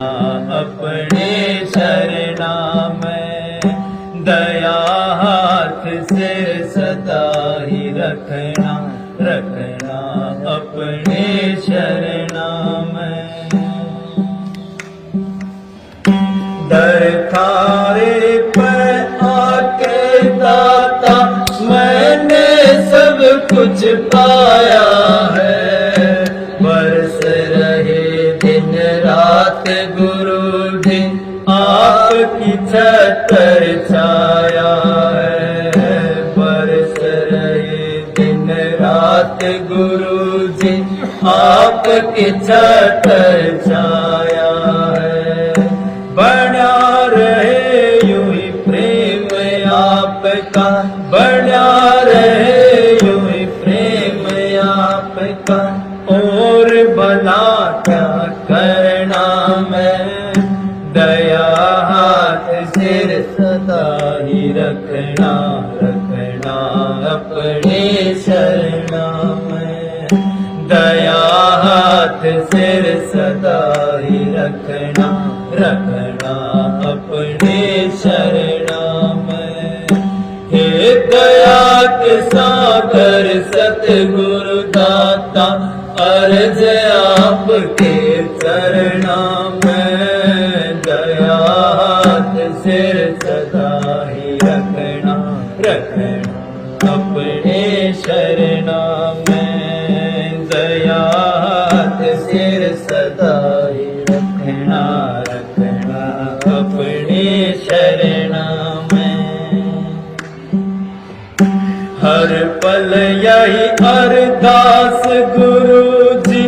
अपने शरणा में दया हाथ से सदा ही रखना रखना अपने शरणा में। दरकारे पर आके दाता मैंने सब कुछ पाया है। बरस रहे दिन रात गुरु जी आपकी छतर छाया है। बरस रहे दिन रात गुरु जी आपकी छतर छाया है। बना रहे यूं ही प्रेम आपका, बना रहे यूं ही प्रेम आपका। और भला क्या करना मैं दया हाथ सिर सदा ही रखना रखना अपने शरणा में। दया हाथ सिर सदा ही रखना रखना अपने शरणा में। हे दया के सागर सतगुरु दाता अर्ज आपके चरणा में। दया हाथ सिर सदा ही रखना रखना अपने शरणा में। दया हाथ सिर सदा ही रखना रखना अपने शरणा में। हर पल यही अरदास गुरु जी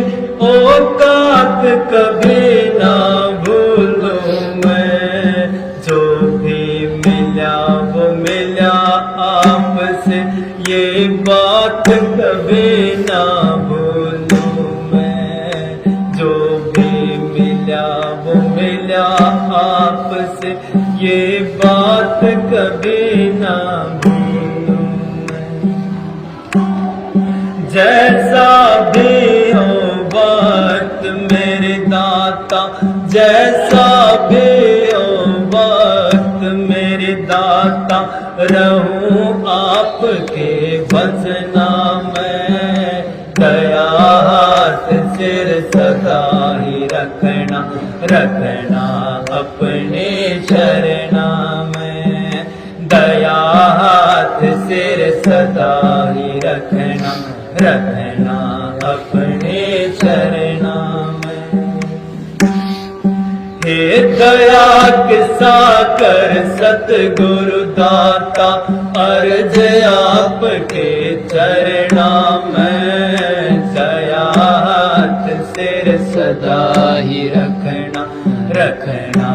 औकात कभी ना भूलूं मैं। जो भी मिला वो मिला आपसे ये बात कभी ना भूलूं मैं। जो भी मिला वो मिला आपसे ये बात कभी ना भूलूं मैं। जैसा भी हो वक्त मेरे दाता, जैसा भी हो वक्त मेरे दाता, रहूं आपके बचना मैं। दया हाथ सिर सदा ही रखना रखना अपने शरणा में। दया हाथ सिर सदा ही रखना रखना अपने शरणा में। हे दया के साकर सतगुरु दाता अर्ज आपके चरणा में। दया हाथ सिर सदा ही रखना रखना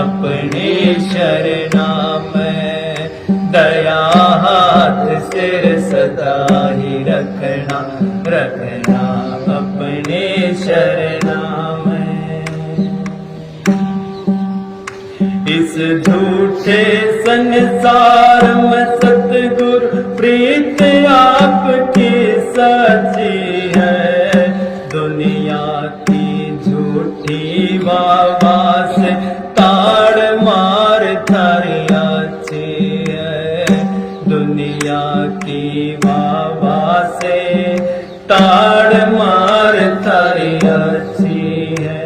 अपने शरणा में। दया हाथ सिर सदा ही रखना रखना अपने शरणा में। इस झूठे संसार में सतगुरु प्रीत आपकी सच्ची है। दुनिया की झूठी वावा से ताड़ मार थारी अच्छी है। दुनिया की वावा से ताड़ मार थारी अच्छी है।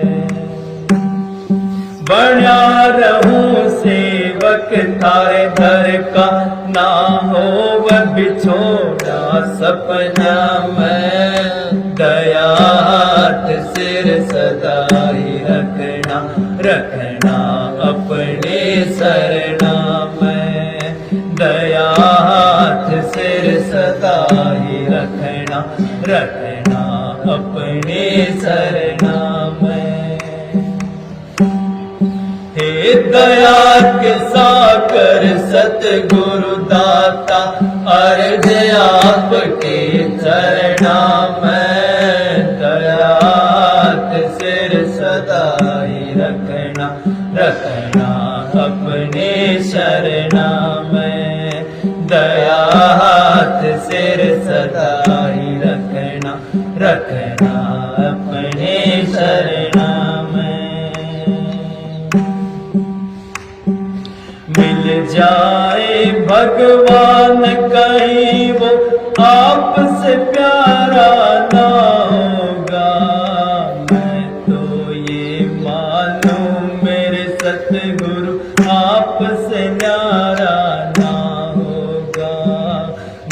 बना रहूं सेवक थारे दर का, ना हो वह बिछोड़ा सपना में। दया हाथ सिर सदा ही रखना रखना अपने शरणा में। दया हाथ सिर सदा ही रखना रखना अपने शरणा में। हे दया के साकर सतगुरु दाता अर्ज आपके चरणा में। दया हाथ सिर सदा ही रखना रखना अपने शरणा में। दया हाथ सिर सदा ही रखना रखना अपने शरणा में। जाए भगवान कहीं वो आपसे प्यारा ना होगा। मैं तो ये मानूं मेरे सतगुरु आपसे न्यारा ना होगा।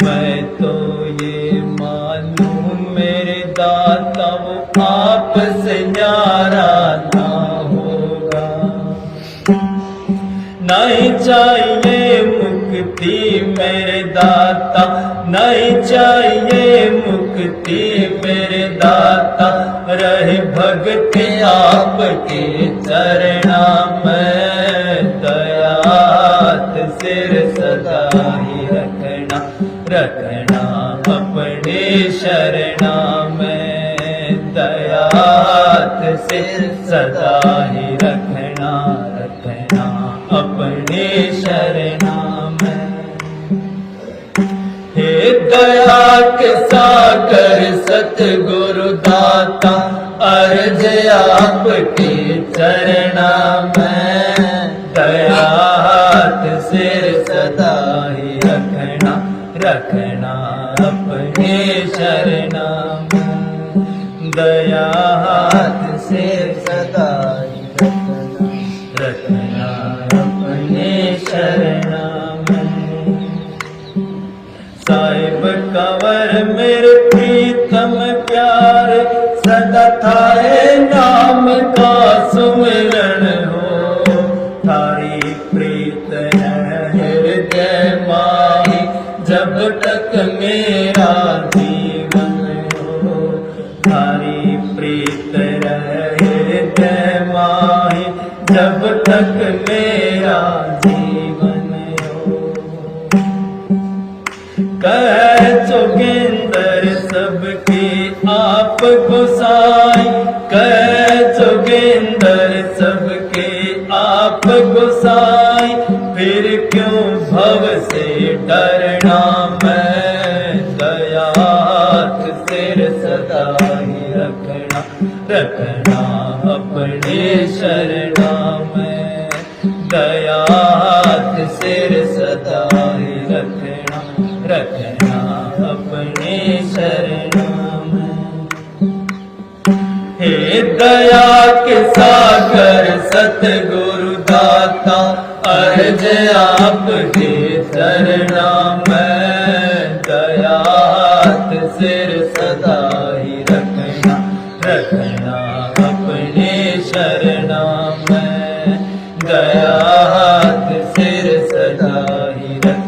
मैं तो ये मानूं मेरे दाता वो आपसे न्यारा ना होगा। नहीं चाहिए मुक्ति मेरे दाता, नहीं चाहिए मुक्ति मेरे दाता, रहे भक्ति आपके चरणा में। दयात सिर सदा ही रखना, रखना अपने शरणा में। दयात सिर सदा ही रखना, रखना अपने शरणा में। हे दया के सागर सतगुरु दाता, अर्ज आपके चरणा में। दयात सिर सदा ही रखना, रखना अपने शरणा में। दया हाथ सिर सदा ही रखना अपने शरणा में। साहिब कंवर मेरे प्रीतम प्यारे, सदा थारे नाम का सुमिरन हो। थारी प्रीत है हृदय माही, जब तक मेरा जीवन हो। थारी प्रीत है हृदय माही, जब तक मेरा जीवन हो। कह जोगिंदर सबके आप गोसाई, कह जोगिंदर सबके आप गोसाई, फिर क्यों भव से डरना मैं। दयात सिर सदा ही रखना, रखना अपने शरणा में। दयात सिर सदा ही रखना, रखना अपने शरणा में। हे दया के सागर सतगुरु दाता, अर्ज आपके चरणा में। दयात सिर सदा ही रखना, रखना अपने शरणा में। दयात सिर सदा ही रखना।